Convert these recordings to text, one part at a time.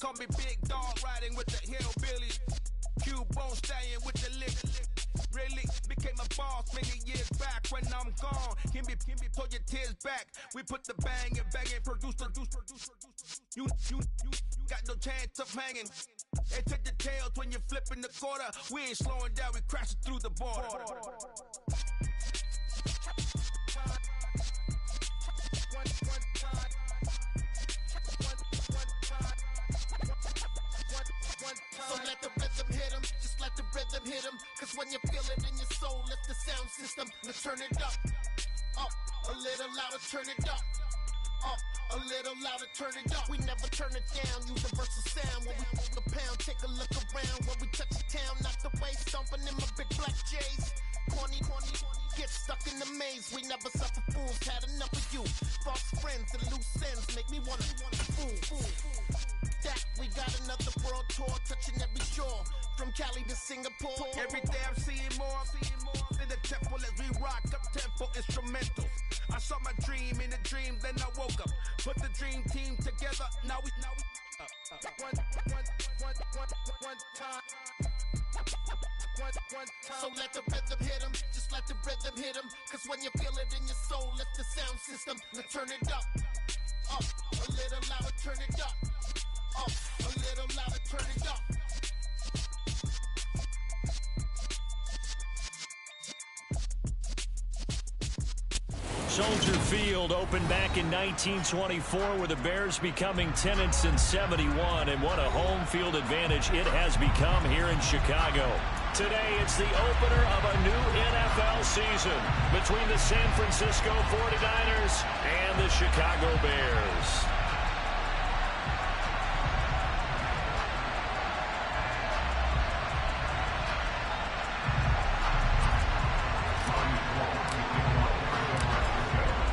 Call me big dog riding with the hillbillies. Q-bone staying with the lick. Really became a boss many years back. When I'm gone, can be pull your tears back. We put the bang and produce. You got no chance of hanging. And take the tails when you're flipping the quarter. We ain't slowing down, we crashing through the border. So let the rhythm hit him, just let the rhythm hit him. Cause when you feel it in your soul, lift the sound system. Let's turn it up, a little louder, turn it up. A little louder, turn it up. We never turn it down, universal sound. When we move the pound, take a look around. When we touch the town, knock the way, stomping in my big black J's. Corny, get stuck in the maze. We never suffer fools, had enough of you. False friends and loose ends make me wanna fool. That we got another world tour, touching every shore. From Cali to Singapore. Every day I'm seeing more in the temple as we rock up tempo instrumentals. I saw my dream in a dream, then I woke up. Put the dream team together, now we one time. So let the rhythm hit him, just let the rhythm hit him. Cause when you feel it in your soul, lift the sound system. Let's turn it up, a little louder, turn it up. A little louder, turn it up. Soldier Field opened back in 1924 with the Bears becoming tenants in 71, and what a home field advantage it has become here in Chicago. Today, it's the opener of a new NFL season between the San Francisco 49ers and the Chicago Bears.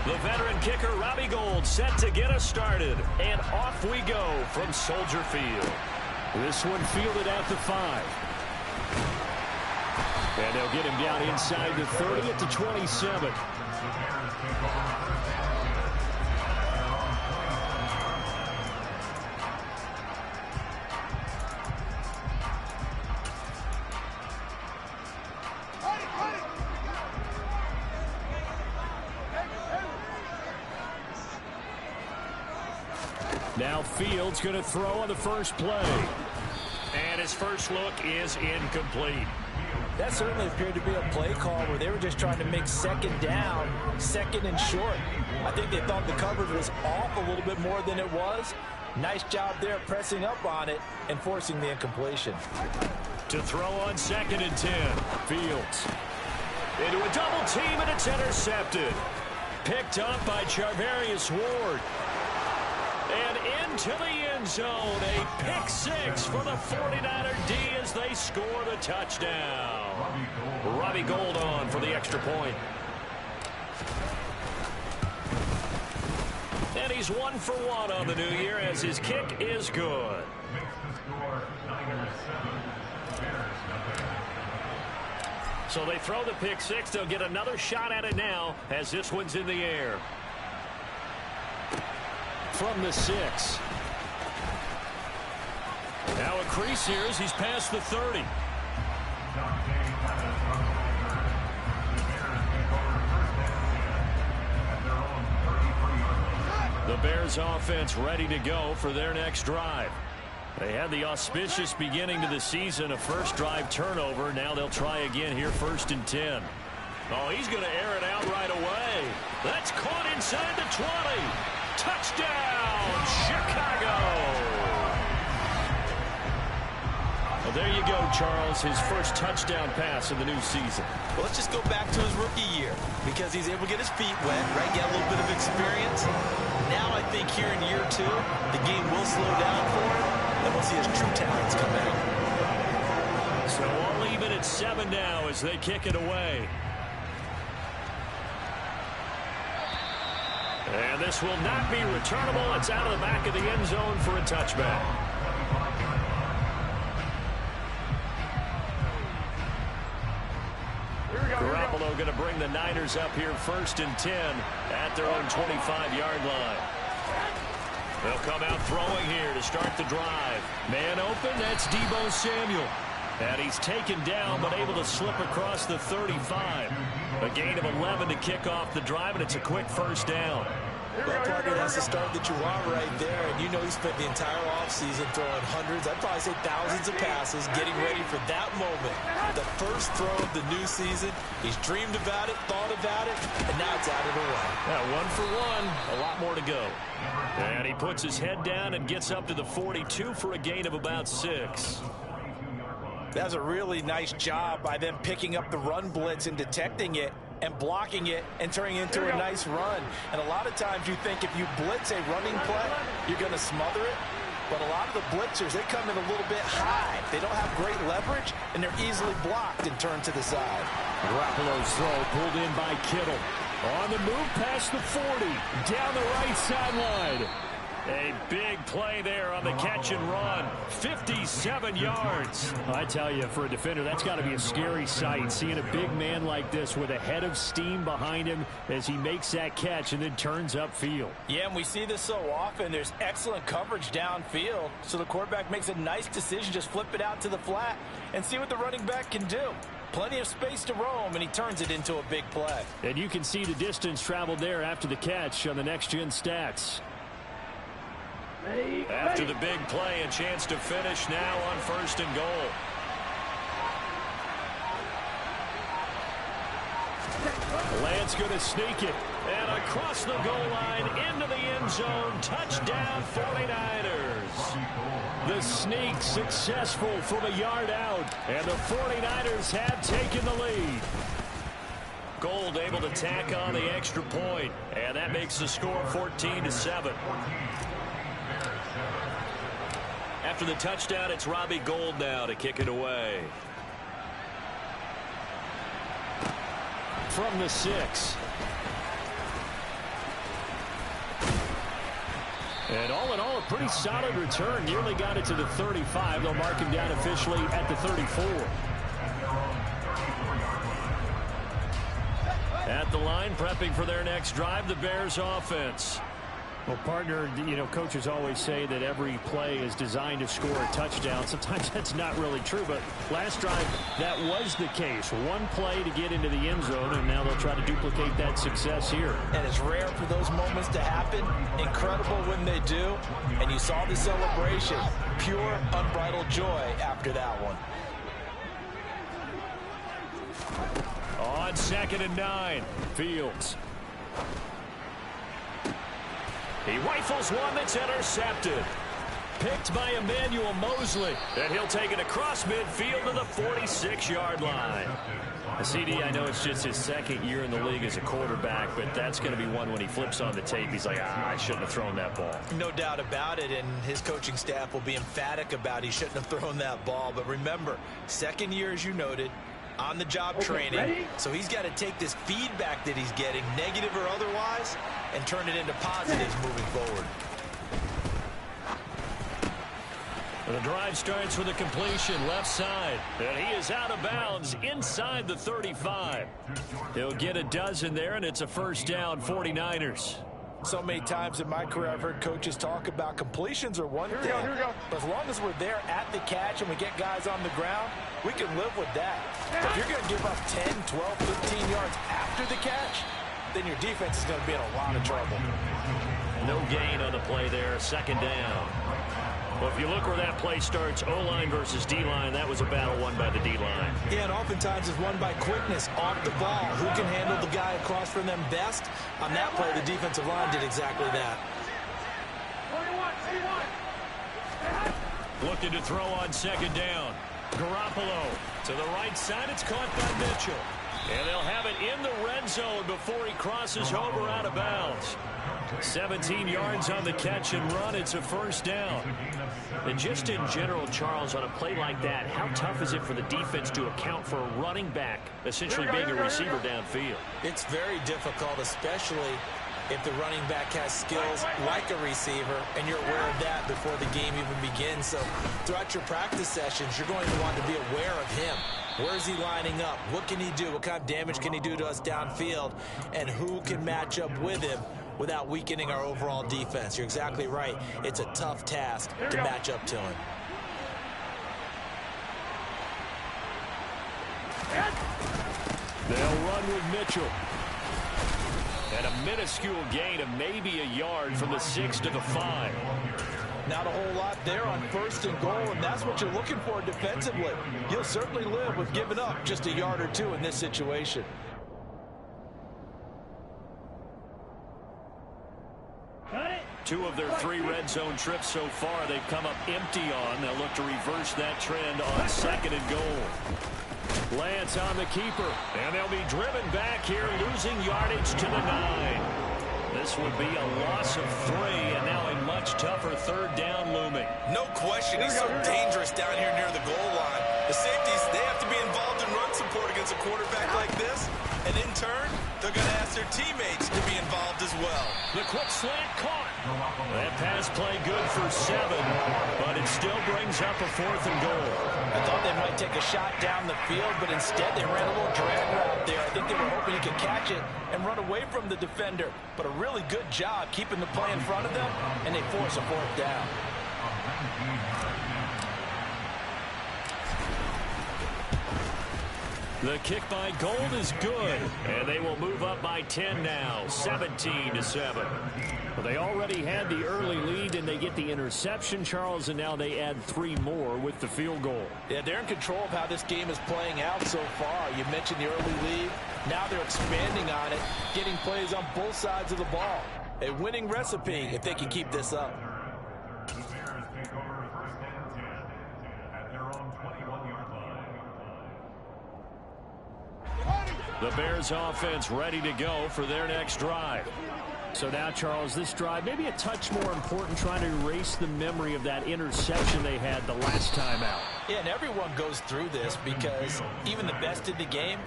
The veteran kicker, Robbie Gould, set to get us started. And off we go from Soldier Field. This one fielded at the 5. And they'll get him down inside the 30 at the 27. Now Fields going to throw on the first play. And his first look is incomplete. That certainly appeared to be a play call where they were just trying to make second down, second and short. I think they thought the coverage was off a little bit more than it was. Nice job there pressing up on it and forcing the incompletion. To throw on 2nd and 10. Fields into a double team, and it's intercepted. Picked up by Charvarius Ward. And into the end zone, a pick 6 for the 49er D as they score the touchdown. Robbie Gould on for the extra point. And he's 1 for 1 on the new year as his kick is good. So they throw the pick 6. They'll get another shot at it now as this one's in the air. From the 6. Now a crease here as he's past the 30. The Bears offense ready to go for their next drive. They had the auspicious beginning to the season, a first drive turnover. Now they'll try again here, 1st and 10. Oh, he's going to air it out right away. That's caught inside the 20. Touchdown, Chicago! Well, there you go, Charles. His first touchdown pass of the new season. Well, let's just go back to his rookie year because he's able to get his feet wet, right? Get a little bit of experience. Now I think here in year 2, the game will slow down for him, and we'll see his true talents come out. So all even at 7 now as they kick it away. And this will not be returnable. It's out of the back of the end zone for a touchback. Garoppolo going to bring the Niners up here 1st and 10 at their own 25-yard line. They'll come out throwing here to start the drive. Man open, that's Deebo Samuel. And he's taken down, but able to slip across the 35. A gain of 11 to kick off the drive, and it's a quick first down. Well, partner, that's the start that you want right there. And you know he spent the entire offseason throwing hundreds, I'd probably say thousands of passes, getting ready for that moment. The first throw of the new season. He's dreamed about it, thought about it, and now it's out of the way. Yeah, 1 for 1. A lot more to go. And he puts his head down and gets up to the 42 for a gain of about 6. That's a really nice job by them picking up the run blitz and detecting it and blocking it and turning it into a nice run. And a lot of times you think if you blitz a running play, you're going to smother it. But a lot of the blitzers, they come in a little bit high. They don't have great leverage, and they're easily blocked and turned to the side. Garoppolo's throw pulled in by Kittle. On the move past the 40, down the right sideline. A big play there on the catch and run. 57 yards. I tell you, for a defender, that's got to be a scary sight, seeing a big man like this with a head of steam behind him as he makes that catch and then turns upfield. Yeah, and we see this so often. There's excellent coverage downfield, so the quarterback makes a nice decision, just flip it out to the flat and see what the running back can do. Plenty of space to roam, and he turns it into a big play. And you can see the distance traveled there after the catch on the next-gen stats. After the big play, a chance to finish now on 1st and goal. Lance going to sneak it. And across the goal line into the end zone. Touchdown 49ers. The sneak successful from a yard out. And the 49ers have taken the lead. Gold able to tack on the extra point. And that makes the score 14-7. After the touchdown, it's Robbie Gould now to kick it away. From the 6. And all in all, a pretty solid return. Nearly got it to the 35. They'll mark him down officially at the 34. At the line, prepping for their next drive, the Bears offense. Well, partner, you know, coaches always say that every play is designed to score a touchdown. Sometimes that's not really true, but last drive, that was the case. One play to get into the end zone, and now they'll try to duplicate that success here. And it's rare for those moments to happen. Incredible when they do. And you saw the celebration. Pure, unbridled joy after that one. On 2nd and 9, Fields. He rifles one that's intercepted. Picked by Emmanuel Mosley. And he'll take it across midfield to the 46-yard line. CD, I know it's just his 2nd year in the league as a quarterback, but that's going to be one when he flips on the tape. He's like, I shouldn't have thrown that ball. No doubt about it, and his coaching staff will be emphatic about he shouldn't have thrown that ball. But remember, 2nd year, as you noted, on-the-job training. So he's got to take this feedback that he's getting, negative or otherwise, and turn it into positives moving forward. The drive starts with a completion left side, and he is out of bounds inside the 35. He'll get a dozen there, and it's a first down, 49ers. So many times in my career I've heard coaches talk about completions are one thing. But as long as we're there at the catch and we get guys on the ground, we can live with that. But if you're going to give up 10, 12, 15 yards after the catch, then your defense is going to be in a lot of trouble. No gain on the play there, 2nd down. Well, if you look where that play starts, O-line versus D-line, that was a battle won by the D-line. Yeah, and oftentimes it's won by quickness off the ball. Who can handle the guy across from them best? On that play, the defensive line did exactly that. Looking to throw on 2nd down. Garoppolo to the right side. It's caught by Mitchell. And they'll have it in the red zone before he crosses over out of bounds. 17 yards on the catch and run. It's a first down. And just in general, Charles, on a play like that, how tough is it for the defense to account for a running back essentially being a receiver downfield? It's very difficult, especially if the running back has skills like a receiver, and you're aware of that before the game even begins. So throughout your practice sessions, you're going to want to be aware of him. Where is he lining up? What can he do? What kind of damage can he do to us downfield? And who can match up with him without weakening our overall defense. You're exactly right. It's a tough task to match up to him. They'll run with Mitchell. And a minuscule gain of maybe a yard from the 6 to the 5. Not a whole lot there on 1st and goal, and that's what you're looking for defensively. You'll certainly live with giving up just a yard or two in this situation. Two of their 3 red zone trips so far they've come up empty on. They'll look to reverse that trend on 2nd and goal. Lance on the keeper, and they'll be driven back here, losing yardage to the 9. This would be a loss of 3, and now a much tougher 3rd down looming. No question, he's so dangerous down here near the goal line. The safeties, they have to be involved in run support against a quarterback like this, and in turn, they're going to ask their teammates to be involved as well. The quick slant caught. That pass play good for 7, but it still brings up a 4th and goal. I thought they might take a shot down the field, but instead they ran a little drag route there. I think they were hoping he could catch it and run away from the defender, but a really good job keeping the play in front of them, and they force a 4th down. The kick by Gold is good, and they will move up by 10 now, 17-7. Well, they already had the early lead, and they get the interception, Charles, and now they add 3 more with the field goal. Yeah, they're in control of how this game is playing out so far. You mentioned the early lead. Now they're expanding on it, getting plays on both sides of the ball. A winning recipe if they can keep this up. The Bears offense ready to go for their next drive. So now, Charles, this drive maybe a touch more important, trying to erase the memory of that interception they had the last time out. Yeah, and everyone goes through this because even the best in the game,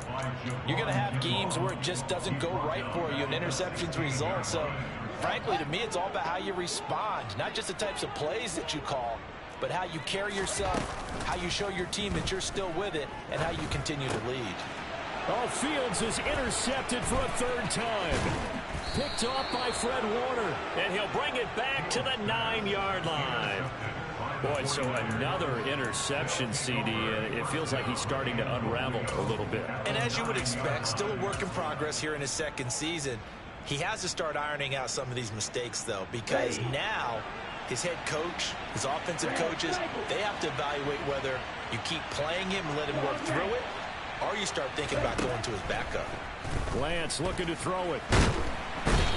you're going to have games where it just doesn't go right for you and interceptions result. So, frankly, to me, it's all about how you respond, not just the types of plays that you call, but how you carry yourself, how you show your team that you're still with it, and how you continue to lead. Oh, Fields is intercepted for a 3rd time. Picked off by Fred Warner, and he'll bring it back to the 9-yard line. Boy, so another interception, CD. It feels like he's starting to unravel a little bit. And as you would expect, still a work in progress here in his 2nd season. He has to start ironing out some of these mistakes, though, because now his head coach, his offensive coaches, they have to evaluate whether you keep playing him and let him work through it, or you start thinking about going to his backup. Lance looking to throw it.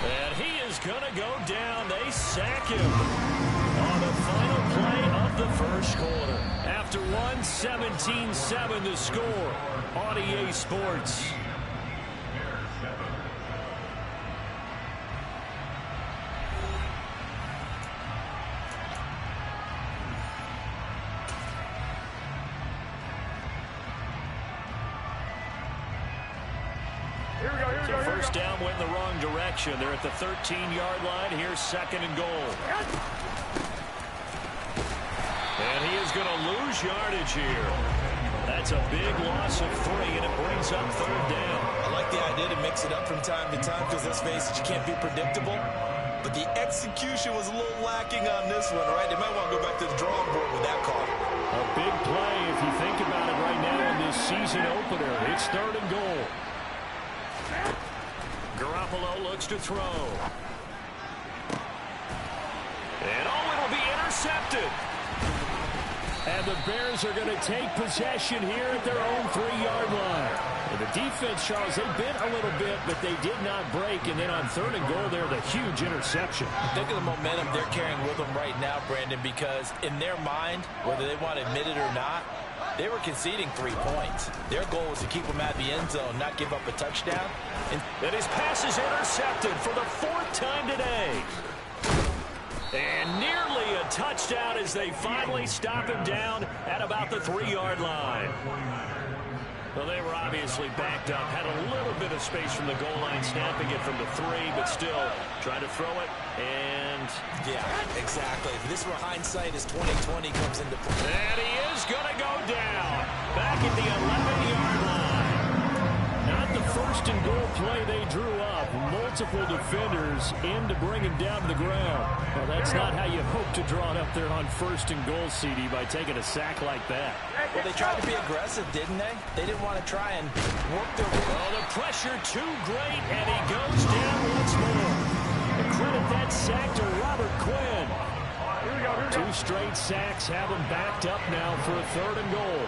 And he is going to go down. They sack him on the final play of the 1st quarter. After 17-7 the score on EA Sports. So 1st down went in the wrong direction. They're at the 13-yard line. Here's 2nd and goal. And he is going to lose yardage here. That's a big loss of 3, and it brings up 3rd down. I like the idea to mix it up from time to time because, let's face it, you can't be predictable. But the execution was a little lacking on this one, right? They might want to go back to the drawing board with that call. A big play if you think about it right now in this season opener. It's 3rd and goal. Garoppolo looks to throw. And it'll be intercepted. And the Bears are going to take possession here at their own 3-yard line. And the defense, Charles, they bit a little bit, but they did not break. And then on 3rd and goal, they're the huge interception. Think of the momentum they're carrying with them right now, Brandon, because in their mind, whether they want to admit it or not, they were conceding 3 points. Their goal was to keep them at the end zone, not give up a touchdown. And his pass is intercepted for the 4th time today. And nearly a touchdown as they finally stop him down at about the 3-yard line. Well, they were obviously backed up, had a little bit of space from the goal line, snapping it from the 3, but still trying to throw it, and... Yeah, exactly. If this were hindsight as 2020 comes into play. And he is going to go down back at the 11-yard line. Not the 1st and second-and-goal play they drew up. Multiple defenders in to bring him down to the ground. Well, that's not how you hope to draw it up there on first-and-goal, CD, by taking a sack like that. Well, they tried to be aggressive, didn't they? They didn't want to try and work their way. Oh, the pressure too great, and he goes down once more. And credit that sack to Robert Quinn. Two straight sacks have him backed up now for a 3rd and goal.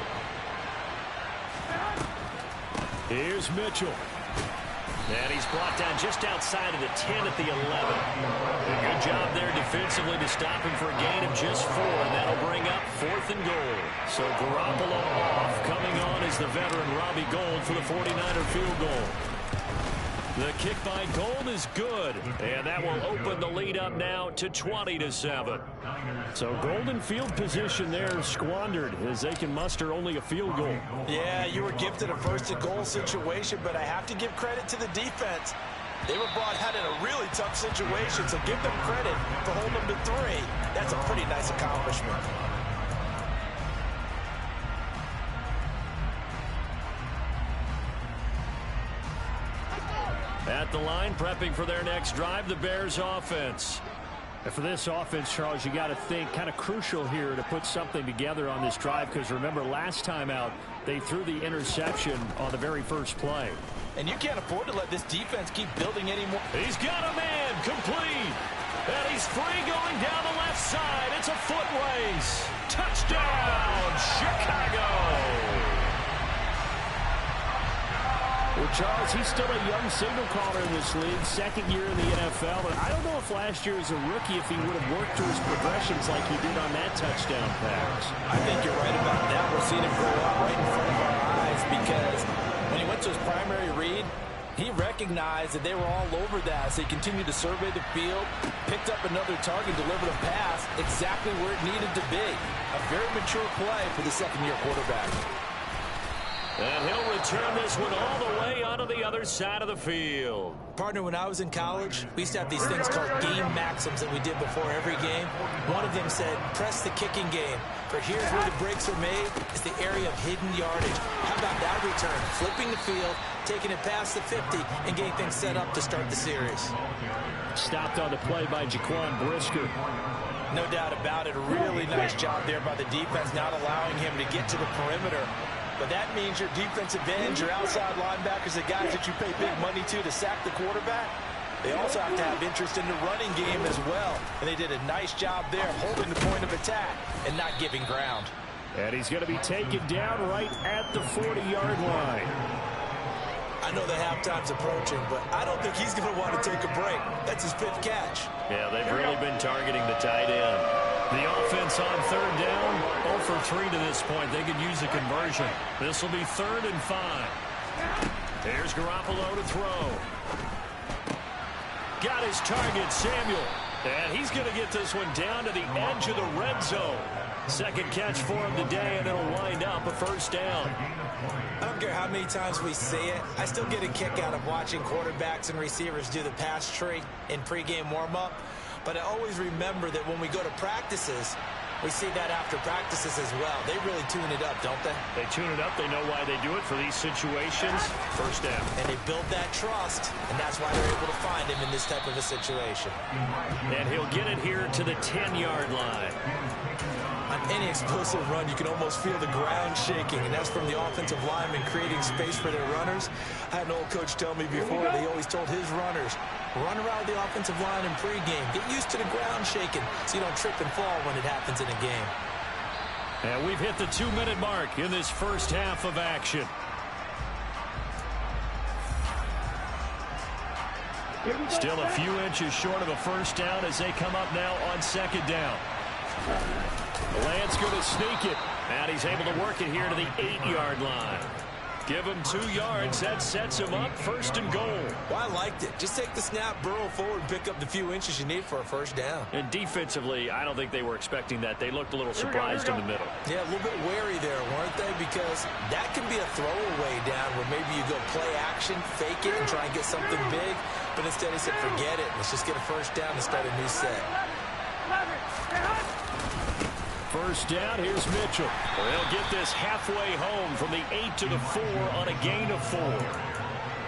Here's Mitchell. And he's brought down just outside of the 10 at the 11. Good job there defensively to stop him for a gain of just 4, and that'll bring up 4th and goal. So Garoppolo off. Coming on is the veteran Robbie Gould for the 49er field goal. The kick by Gould is good, and that will open the lead up now to 20-7. So golden field position there squandered as they can muster only a field goal. Yeah, you were gifted a 1st-and-goal situation, but I have to give credit to the defense. They were brought out in a really tough situation, so give them credit for holding them to 3. That's a pretty nice accomplishment. At the line, prepping for their next drive, the Bears offense. And for this offense, Charles, you got to think kind of crucial here to put something together on this drive, because remember, last time out, they threw the interception on the very first play. And you can't afford to let this defense keep building anymore. He's got a man complete. And he's free going down the left side. It's a foot race. Touchdown, Chicago. Well, Charles, he's still a young signal caller in this league, 2nd year in the NFL, but I don't know if last year as a rookie if he would have worked through his progressions like he did on that touchdown pass. I think you're right about that. We're seeing him grow up right in front of our eyes, because when he went to his primary read, he recognized that they were all over that, so he continued to survey the field, picked up another target, delivered a pass exactly where it needed to be. A very mature play for the 2nd-year quarterback. And he'll return this one all the way onto the other side of the field. Partner, when I was in college, we used to have these things called game maxims that we did before every game. One of them said, press the kicking game. For here's where the breaks are made. It's the area of hidden yardage. How about that return? Flipping the field, taking it past the 50, and getting things set up to start the series. Stopped on the play by Jaquan Brisker. No doubt about it. A really nice job there by the defense, not allowing him to get to the perimeter. But that means your defensive ends, your outside linebackers, the guys that you pay big money to sack the quarterback, they also have to have interest in the running game as well. And they did a nice job there holding the point of attack and not giving ground. And he's going to be taken down right at the 40-yard line. I know the halftime's approaching, but I don't think he's going to want to take a break. That's his 5th catch. Yeah, they've really been targeting the tight end. The offense on 3rd down, 0 for 3 to this point. They could use a conversion. This will be 3rd and 5. Here's Garoppolo to throw. Got his target, Samuel. And he's going to get this one down to the edge of the red zone. 2nd catch for him today, and it'll wind up a 1st down. I don't care how many times we say it, I still get a kick out of watching quarterbacks and receivers do the pass tree in pregame warm-up. But I always remember that when we go to practices, we see that after practices as well. They really tune it up, don't they? They tune it up. They know why they do it for these situations. 1st down. And they build that trust, and that's why they're able to find him in this type of a situation. And he'll get it here to the 10-yard line. On any explosive run, you can almost feel the ground shaking, and that's from the offensive linemen creating space for their runners. I had an old coach tell me before, they always told his runners, run around the offensive line in pregame. Get used to the ground shaking so you don't trip and fall when it happens in a game. And we've hit the 2-minute mark in this first half of action. Still a few inches short of a 1st down as they come up now on 2nd down. Lance going to sneak it, and he's able to work it here to the 8-yard line. Give him 2 yards. That sets him up 1st and goal. Well, I liked it. Just take the snap, burrow forward, pick up the few inches you need for a 1st down. And defensively, I don't think they were expecting that. They looked a little surprised in the middle. Yeah, a little bit wary there, weren't they? Because that can be a throwaway down where maybe you go play action, fake it, and try and get something big. But instead he said, forget it. Let's just get a 1st down and start a new set. 1st down, here's Mitchell. They'll get this halfway home from the 8 to the 4 on a gain of 4.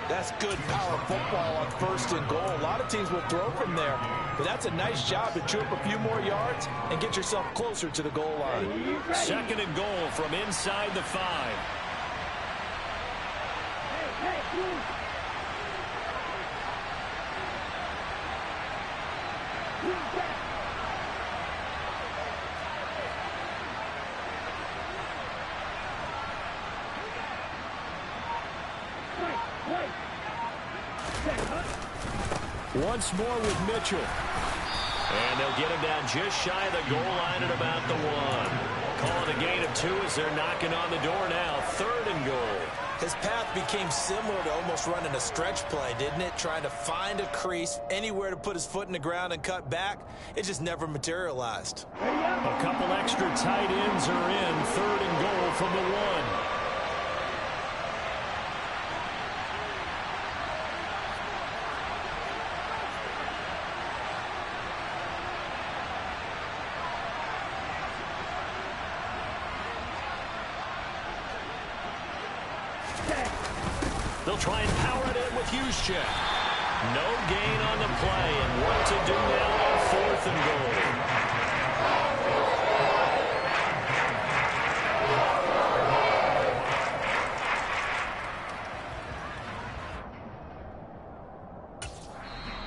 That's good power football on 1st and goal. A lot of teams will throw from there, but that's a nice job to chew up a few more yards and get yourself closer to the goal line. 2nd and goal from inside the 5. Once more with Mitchell. And they'll get him down just shy of the goal line at about the 1. Calling a gain of 2 as they're knocking on the door now. 3rd and goal. His path became similar to almost running a stretch play, didn't it? Trying to find a crease, anywhere to put his foot in the ground and cut back. It just never materialized. A couple extra tight ends are in. 3rd and goal from the 1. They'll try and power it in with Juszczyk. No gain on the play, and what to do now on 4th and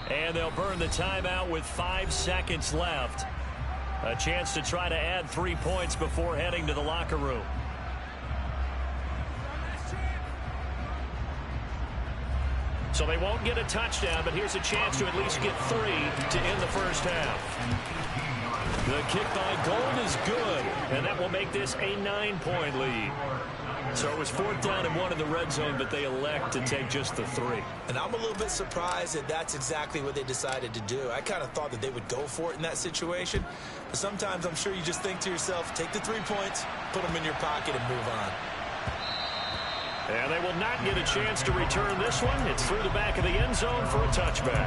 goal. And they'll burn the timeout with 5 seconds left. A chance to try to add 3 points before heading to the locker room. So they won't get a touchdown, but here's a chance to at least get 3 to end the first half. The kick by Gold is good, and that will make this a 9-point lead. So it was 4th down and 1 in the red zone, but they elect to take just the 3. And I'm a little bit surprised that that's exactly what they decided to do. I kind of thought that they would go for it in that situation. But sometimes I'm sure you just think to yourself, take the 3 points, put them in your pocket, and move on. And they will not get a chance to return this one. It's through the back of the end zone for a touchback.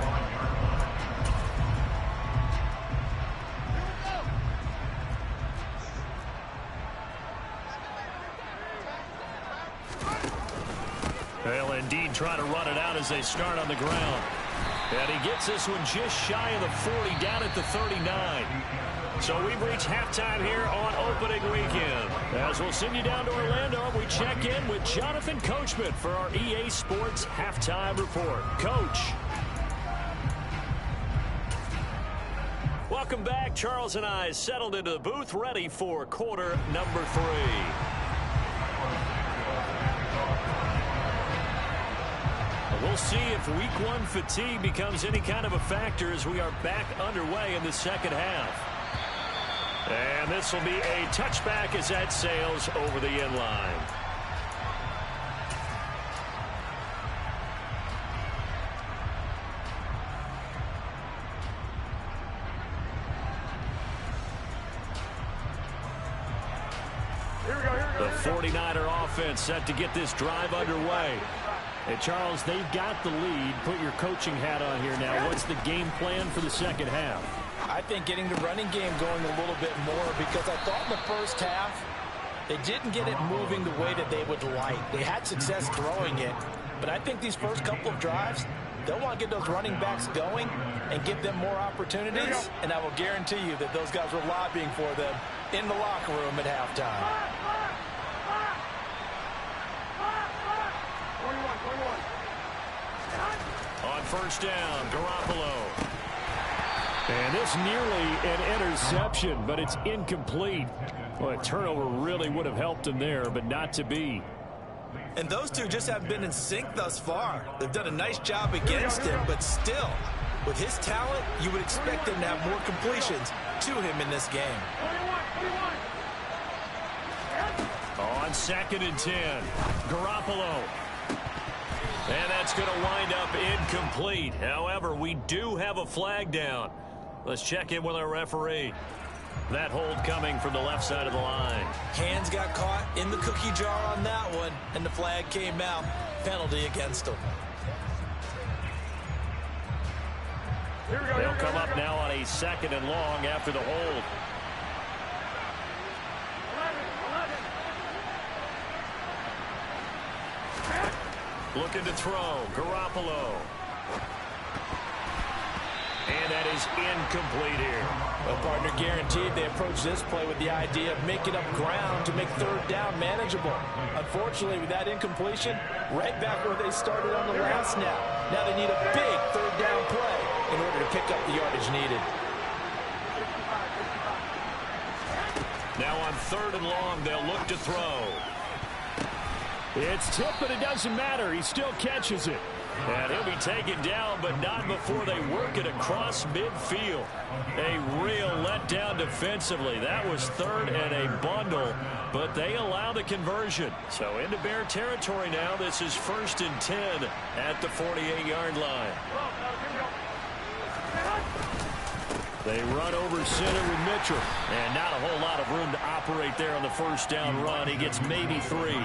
They'll indeed try to run it out as they start on the ground. And he gets this one just shy of the 40, down at the 39. So we've reached halftime here on opening weekend. As we'll send you down to Orlando, we check in with Jonathan Coachman for our EA Sports Halftime Report. Coach. Welcome back. Charles and I settled into the booth, ready for quarter number 3. We'll see if week 1 fatigue becomes any kind of a factor as we are back underway in the second half. And this will be a touchback as that sails over the end line. The 49er offense set to get this drive underway. Hey, Charles, they've got the lead. Put your coaching hat on here now. What's the game plan for the second half? I think getting the running game going a little bit more, because I thought in the first half they didn't get it moving the way that they would like. They had success throwing it, but I think these first couple of drives, they'll want to get those running backs going and give them more opportunities, and I will guarantee you that those guys were lobbying for them in the locker room at halftime. On first down, Garoppolo. And this nearly an interception, but it's incomplete. Well, a turnover really would have helped him there, but not to be. And those two just haven't been in sync thus far. They've done a nice job against him, but still, with his talent, you would expect him to have more completions to him in this game. On 2nd and 10, Garoppolo. And that's going to wind up incomplete. However, we do have a flag down. Let's check in with our referee. That hold coming from the left side of the line. Hands got caught in the cookie jar on that one, and the flag came out. Penalty against him. They'll come up now on a 2nd and long after the hold. Looking to throw. Garoppolo. And that is incomplete here. Well, partner, guaranteed they approach this play with the idea of making up ground to make third down manageable. Unfortunately, with that incompletion, right back where they started on the last snap. Now they need a big third down play in order to pick up the yardage needed. Now on 3rd and long, they'll look to throw. It's tipped, but it doesn't matter. He still catches it. And he'll be taken down, but not before they work it across midfield. A real letdown defensively. That was 3rd and a bundle, but they allow the conversion. So into Bear territory now. This is 1st and 10 at the 48-yard line. They run over center with Mitchell. And not a whole lot of room to operate there on the first down run. He gets maybe 3.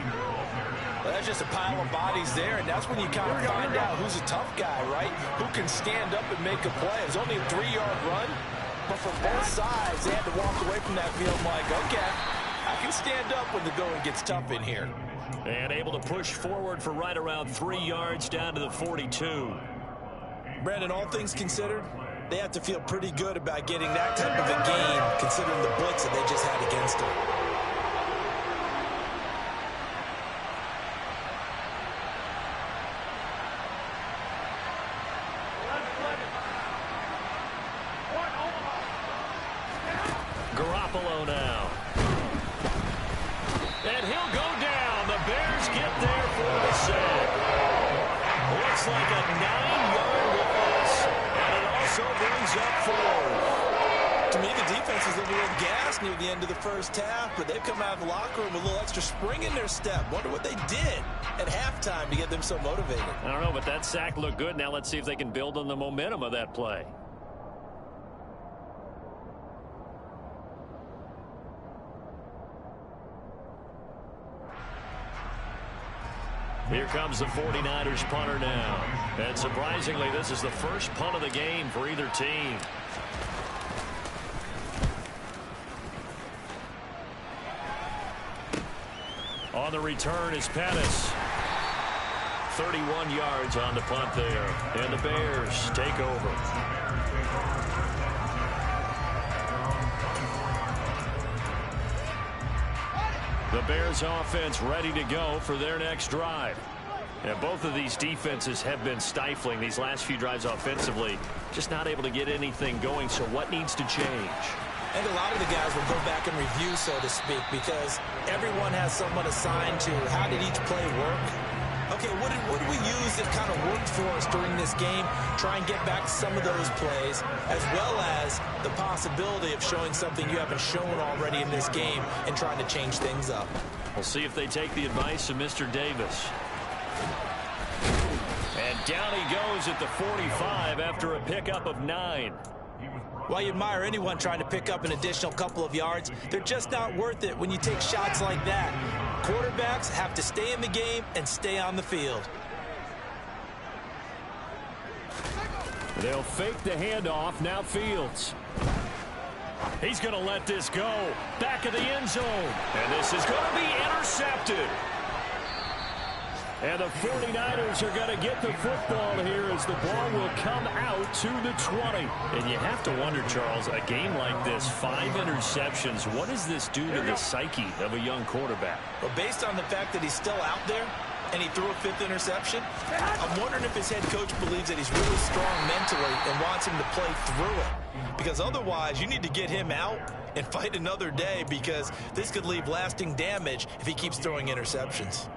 Well, that's just a pile of bodies there, and that's when you kind of find out who's a tough guy, right? Who can stand up and make a play. It's only a 3-yard run, but from both sides, they had to walk away from that field like, okay, I can stand up when the going gets tough in here. And able to push forward for right around 3 yards down to the 42. Brandon, all things considered, they have to feel pretty good about getting that type of a gain, considering the blitz that they just had against them. Garoppolo now. And he'll go down. The Bears get there for the sack. Looks like a 9-yard loss. And it also brings up 4. To me, the defense is a little gassed near the end of the first half, but they've come out of the locker room with a little extra spring in their step. Wonder what they did at halftime to get them so motivated. I don't know, but that sack looked good. Now let's see if they can build on the momentum of that play. Here comes the 49ers punter now. And surprisingly, this is the first punt of the game for either team. On the return is Pettis. 31 yards on the punt there. And the Bears take over. The Bears offense ready to go for their next drive. And both of these defenses have been stifling these last few drives offensively. Just not able to get anything going, so what needs to change? I think a lot of the guys will go back and review, so to speak, because everyone has someone assigned to how did each play work. Okay, what did we use that kind of worked for us during this game? Try and get back to some of those plays, as well as the possibility of showing something you haven't shown already in this game and trying to change things up. We'll see if they take the advice of Mr. Davis. And down he goes at the 45 after a pickup of 9. While you admire anyone trying to pick up an additional couple of yards, they're just not worth it when you take shots like that. Quarterbacks have to stay in the game and stay on the field. They'll fake the handoff. Now Fields. He's going to let this go. Back of the end zone. And this is going to be intercepted. And the 49ers are going to get the football here as the ball will come out to the 20. And you have to wonder, Charles, a game like this, 5 interceptions, what does this do to the psyche of a young quarterback? Well, based on the fact that he's still out there and he threw a 5th interception, I'm wondering if his head coach believes that he's really strong mentally and wants him to play through it. Because otherwise, you need to get him out and fight another day, because this could leave lasting damage if he keeps throwing interceptions.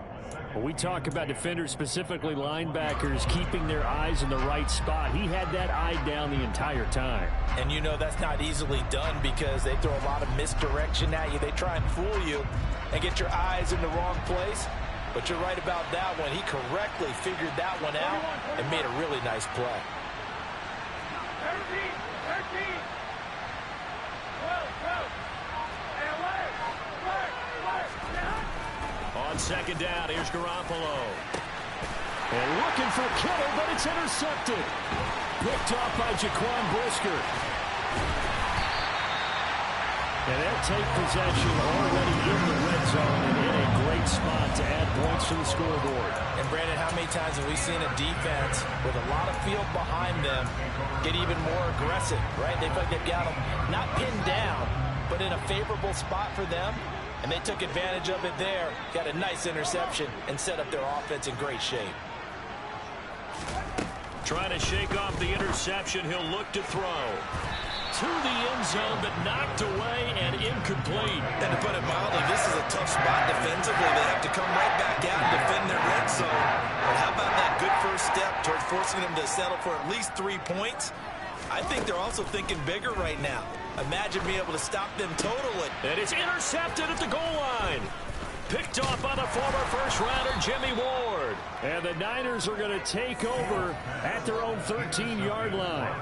When we talk about defenders, specifically linebackers, keeping their eyes in the right spot, he had that eye down the entire time. And you know that's not easily done, because they throw a lot of misdirection at you. They try and fool you and get your eyes in the wrong place. But you're right about that one. He correctly figured that one out and made a really nice play. 13. On second down, here's Garoppolo. And looking for Kittle, but it's intercepted. Picked off by Jaquan Brisker. And they'll take possession already in the red zone and in a great spot to add points to the scoreboard. And Brandon, how many times have we seen a defense with a lot of field behind them get even more aggressive, right? They feel like they've got them not pinned down, but in a favorable spot for them, and they took advantage of it there, got a nice interception, and set up their offense in great shape. Trying to shake off the interception, he'll look to throw. To the end zone, but knocked away and incomplete. And to put it mildly, this is a tough spot defensively. They have to come right back out and defend their red zone. But how about that good first step towards forcing them to settle for at least 3 points? I think they're also thinking bigger right now. Imagine being able to stop them totally. And it's intercepted at the goal line. Picked off by the former first-rounder, Jimmy Ward. And the Niners are going to take over at their own 13-yard line.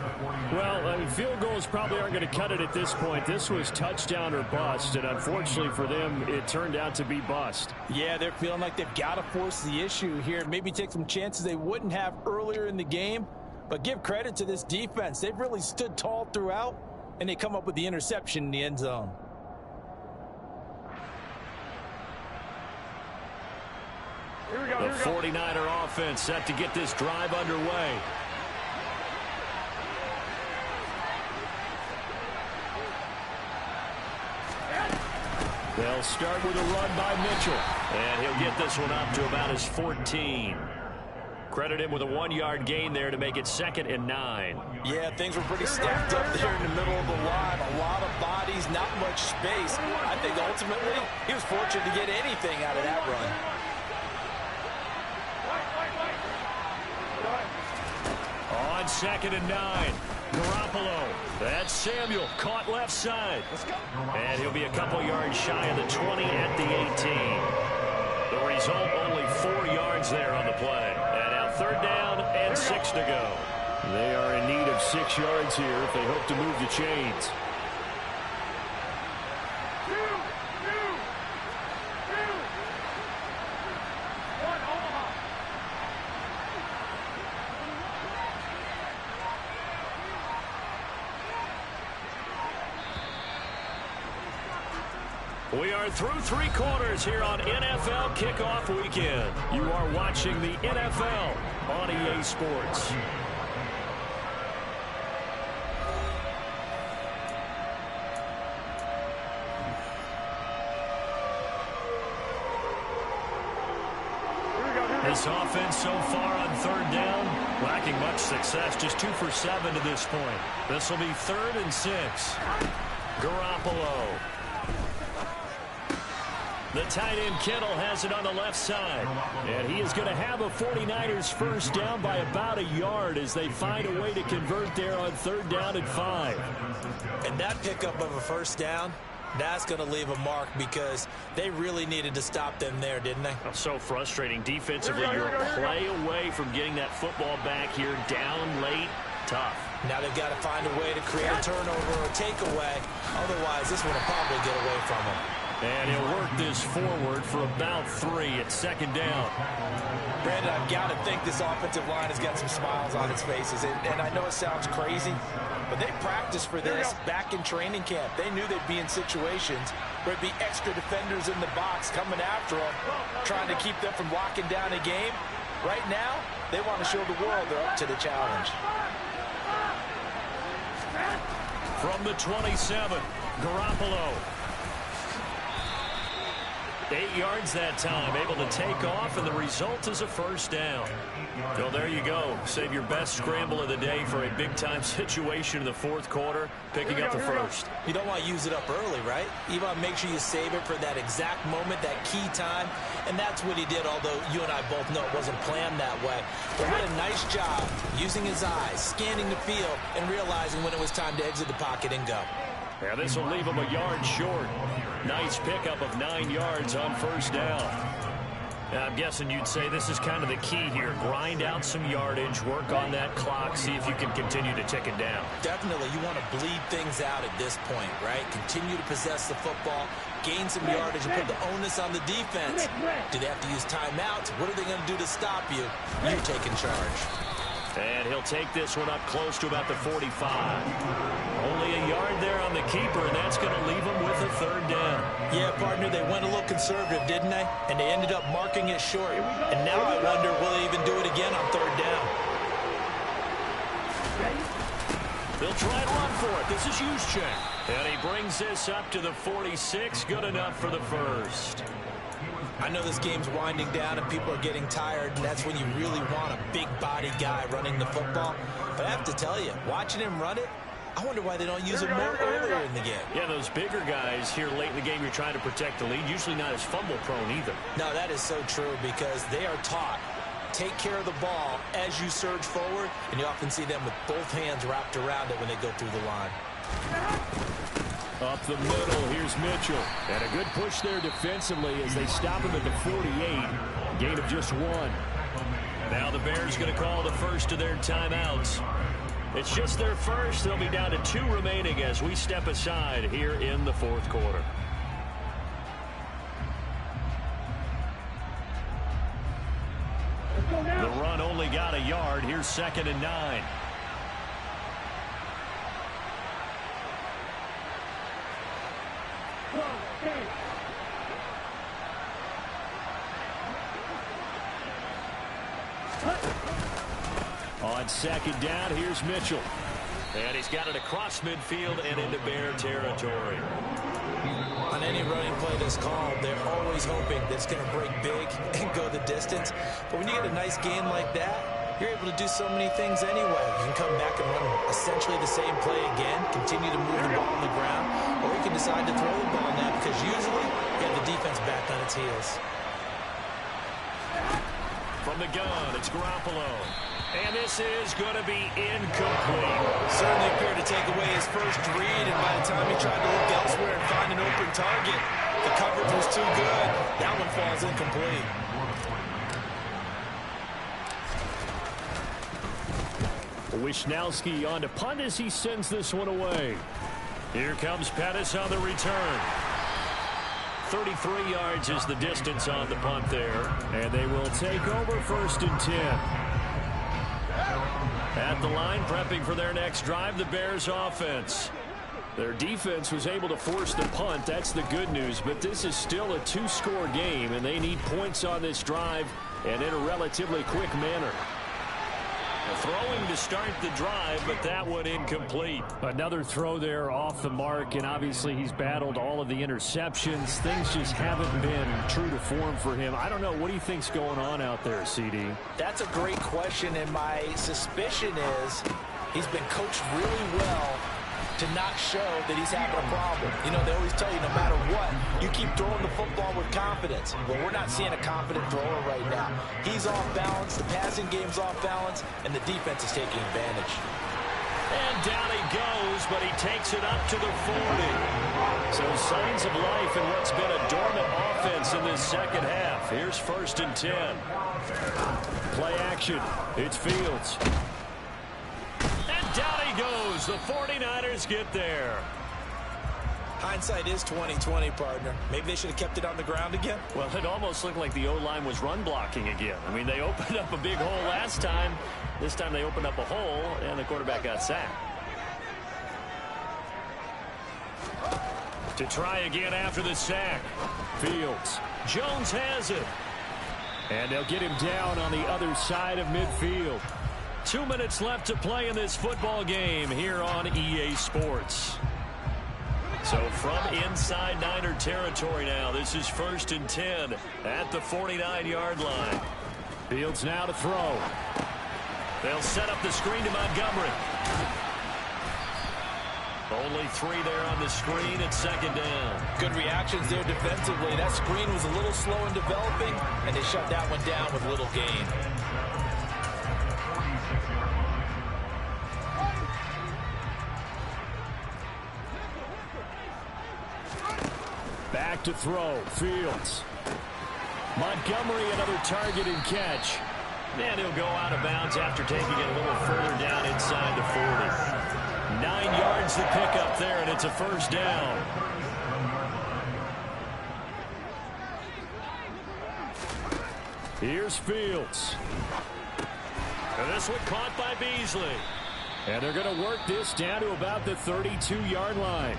Well, field goals probably aren't going to cut it at this point. This was touchdown or bust, and unfortunately for them, it turned out to be bust. Yeah, they're feeling like they've got to force the issue here. Maybe take some chances they wouldn't have earlier in the game. But give credit to this defense. They've really stood tall throughout, and they come up with the interception in the end zone. The 49er offense set to get this drive underway. They'll start with a run by Mitchell. And he'll get this one up to about his 14. Credit him with a 1-yard gain there to make it 2nd and 9. Yeah, things were pretty stacked up there in the middle of the line. A lot of bodies, not much space. I think ultimately he was fortunate to get anything out of that run. On 2nd and 9, Garoppolo. That's Samuel, caught left side. And he'll be a couple yards shy of the 20 at the 18. The result, only 4 yards there on the play. And now 3rd down and 6 to go. They are in need of 6 yards here if they hope to move the chains. We are through 3 quarters here on NFL Kickoff Weekend. You are watching the NFL on EA Sports. This offense so far on 3rd down, lacking much success, just 2 for 7 to this point. This will be 3rd and 6. Garoppolo. The tight end Kittle has it on the left side. And he is going to have a 49ers first down by about a yard as they find a way to convert there on 3rd down and 5. And that pickup of a first down, that's going to leave a mark because they really needed to stop them there, didn't they? So frustrating. Defensively, you're a play away from getting that football back here down late. Tough. Now they've got to find a way to create a turnover or a takeaway. Otherwise, this one will probably get away from them. And he'll work this forward for about 3 at 2nd down. Brandon, I've got to think this offensive line has got some smiles on its faces. And I know it sounds crazy, but they practiced for this back in training camp. They knew they'd be in situations where it'd be extra defenders in the box coming after them, trying to keep them from locking down a game. Right now, they want to show the world they're up to the challenge. From the 27, Garoppolo. 8 yards that time, able to take off, and the result is a first down. Well, there you go. Save your best scramble of the day for a big-time situation in the 4th quarter, picking up the first. You don't want to use it up early, right? You want to make sure you save it for that exact moment, that key time, and that's what he did, although you and I both know it wasn't planned that way. But what a nice job using his eyes, scanning the field, and realizing when it was time to exit the pocket and go. Yeah, this will leave him a yard short. Nice pickup of 9 yards on first down. I'm guessing you'd say this is kind of the key here. Grind out some yardage, work on that clock, see if you can continue to tick it down. Definitely. You want to bleed things out at this point, right? Continue to possess the football, gain some yardage, and put the onus on the defense. Do they have to use timeouts? What are they going to do to stop you? You're taking charge. And he'll take this one up close to about the 45. Only a yard there on the keeper, and that's going to leave him with a third down. Yeah, partner, they went a little conservative, didn't they? And they ended up marking it short. And now I wonder, will they even do it again on third down? They'll try and run for it. This is Juszczyk. And he brings this up to the 46. Good enough for the first. I know this game's winding down and people are getting tired, and that's when you really want a big-body guy running the football. But I have to tell you, watching him run it, I wonder why they don't use it more earlier in the game. Yeah, those bigger guys here late in the game, you're trying to protect the lead. Usually not as fumble-prone either. No, that is so true because they are taught. Take care of the ball as you surge forward, and you often see them with both hands wrapped around it when they go through the line. Up the middle, here's Mitchell. And a good push there defensively as they stop him at the 48. Gain of just 1. Now the Bears going to call the first of their timeouts. It's just their first. They'll be down to 2 remaining as we step aside here in the fourth quarter. The run only got a yard. Here's 2nd and 9. On 2nd down, here's Mitchell. And he's got it across midfield and into Bear territory. On any running play that's called, they're always hoping that it's going to break big and go the distance. But when you get a nice gain like that, you're able to do so many things anyway. You can come back and run essentially the same play again, continue to move the ball on the ground, or you can decide to throw the ball now because usually you have the defense back on its heels. From the gun, it's Garoppolo. And this is going to be incomplete. Certainly appeared to take away his first read, and by the time he tried to look elsewhere and find an open target, the coverage was too good. That one falls incomplete. Wishnowski on to punt as he sends this one away. Here comes Pettis on the return. 33 yards is the distance on the punt there. And they will take over 1st and 10. At the line, prepping for their next drive, the Bears offense. Their defense was able to force the punt. That's the good news. But this is still a 2-score game, and they need points on this drive and in a relatively quick manner. Throwing to start the drive, but that one incomplete. Another throw there off the mark, and obviously he's battled all of the interceptions. Things just haven't been true to form for him. I don't know. What do you think's going on out there, CD? That's a great question, and my suspicion is he's been coached really well to not show that he's having a problem. You know, they always tell you no matter what, you keep throwing the football with confidence. Well, we're not seeing a confident thrower right now. He's off balance, the passing game's off balance, and the defense is taking advantage. And down he goes, but he takes it up to the 40. So signs of life in what's been a dormant offense in this second half. Here's 1st and 10. Play action. It's Fields. Down he goes. The 49ers get there. Hindsight is 20/20, partner. Maybe they should have kept it on the ground again. Well, it almost looked like the O-line was run blocking again. I mean, they opened up a big hole last time. This time they opened up a hole, and the quarterback got sacked. To try again after the sack. Fields. Jones has it. And they'll get him down on the other side of midfield. 2 minutes left to play in this football game here on EA Sports. So from inside Niner territory now, this is 1st and 10 at the 49-yard line. Fields now to throw. They'll set up the screen to Montgomery. Only 3 there on the screen at 2nd down. Good reactions there defensively. That screen was a little slow in developing, and they shut that one down with little gain. Back to throw. Fields. Montgomery, another target and catch. And he'll go out of bounds after taking it a little further down inside the 40. 9 yards to pick up there, and it's a 1st down. Here's Fields. And this one caught by Beasley. And they're going to work this down to about the 32-yard line.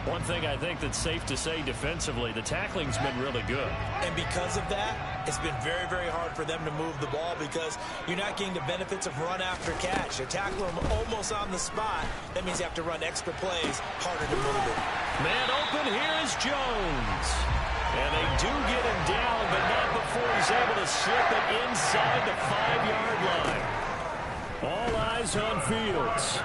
One thing I think that's safe to say defensively, the tackling's been really good. And because of that, it's been very, very hard for them to move the ball because you're not getting the benefits of run after catch. You tackle them almost on the spot. That means you have to run extra plays, harder to move it. Man open, here is Jones. And they do get him down, but not before he's able to slip it inside the 5-yard line. All eyes on Fields.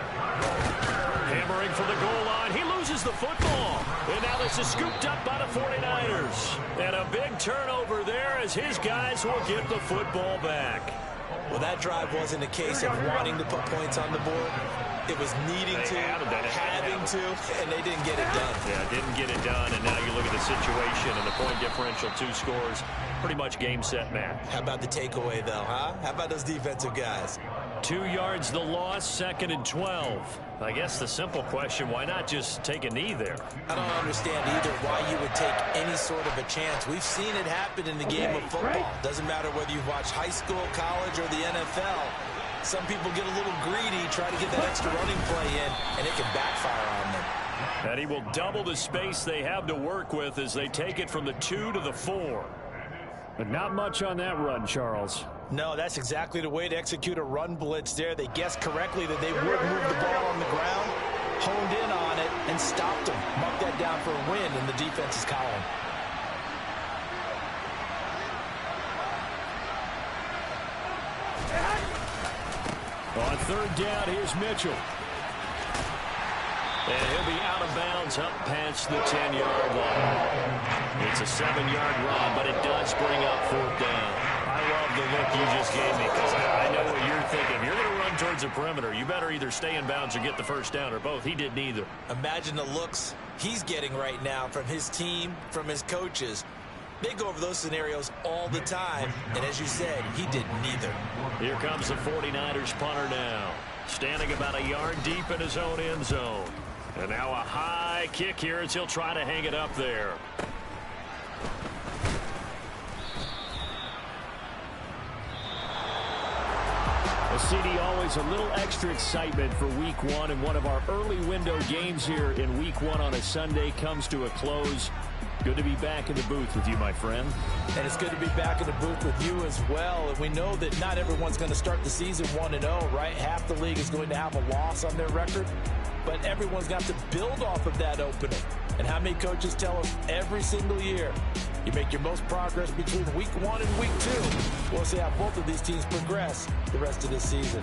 Hammering for the goal line. He loses the football. And now this is scooped up by the 49ers. And a big turnover there as his guys will get the football back. Well, that drive wasn't a case of wanting to put points on the board. It was needing to, having to, and they didn't get it done. Yeah, didn't get it done, and now you look at the situation and the point differential, 2 scores, pretty much game, set, match. How about the takeaway, though, huh? How about those defensive guys? 2 yards the loss, 2nd and 12. I guess the simple question, why not just take a knee there? I don't understand either why you would take any sort of a chance. We've seen it happen in the game of football. Doesn't matter whether you've watched high school, college, or the NFL. Some people get a little greedy, try to get that extra running play in, and it can backfire on them. And he will double the space they have to work with as they take it from the 2 to the 4. But not much on that run, Charles. No, that's exactly the way to execute a run blitz there. They guessed correctly that they would move the ball on the ground, honed in on it, and stopped them. Marked that down for a win in the defense's column. On 3rd down, here's Mitchell. And he'll be out of bounds up past the 10-yard line. It's a 7-yard run, but it does bring up 4th down. I love the look you just gave me because I know what you're thinking. If you're going to run towards the perimeter, you better either stay in bounds or get the 1st down, or both. He did neither. Imagine the looks he's getting right now from his team, from his coaches. They go over those scenarios all the time, and as you said, he did neither. Here comes the 49ers punter now, standing about a yard deep in his own end zone. And now a high kick here as he'll try to hang it up there. CD, always a little extra excitement for Week 1, and one of our early window games here in Week 1 on a Sunday comes to a close. Good to be back in the booth with you, my friend. And it's good to be back in the booth with you as well. And we know that not everyone's going to start the season 1-0, right? Half the league is going to have a loss on their record. But everyone's got to build off of that opening. And how many coaches tell us every single year, you make your most progress between Week 1 and Week 2. We'll see how both of these teams progress the rest of this season.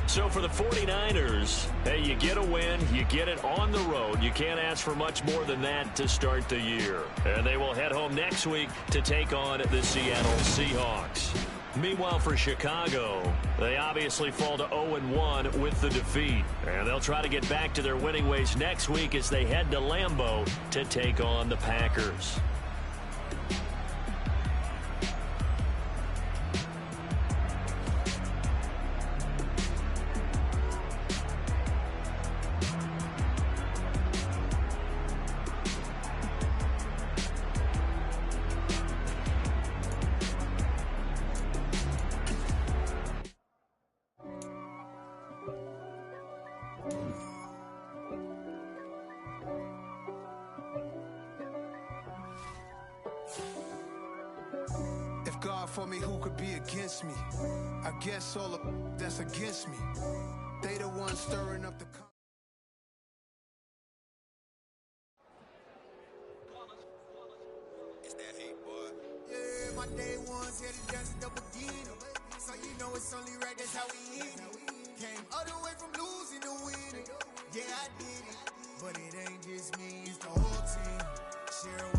So for the 49ers, hey, you get a win, you get it on the road. You can't ask for much more than that to start the year. And they will head home next week to take on the Seattle Seahawks. Meanwhile, for Chicago, they obviously fall to 0-1 with the defeat. And they'll try to get back to their winning ways next week as they head to Lambeau to take on the Packers. For me, who could be against me? I guess all of that's against me. They the ones stirring up the... It's that hate, boy. Yeah, my day ones here to dance it up again. So you know it's only right, that's how we eat it. Came all the way from losing to winning. Yeah, I did it. But it ain't just me, it's the whole team. Share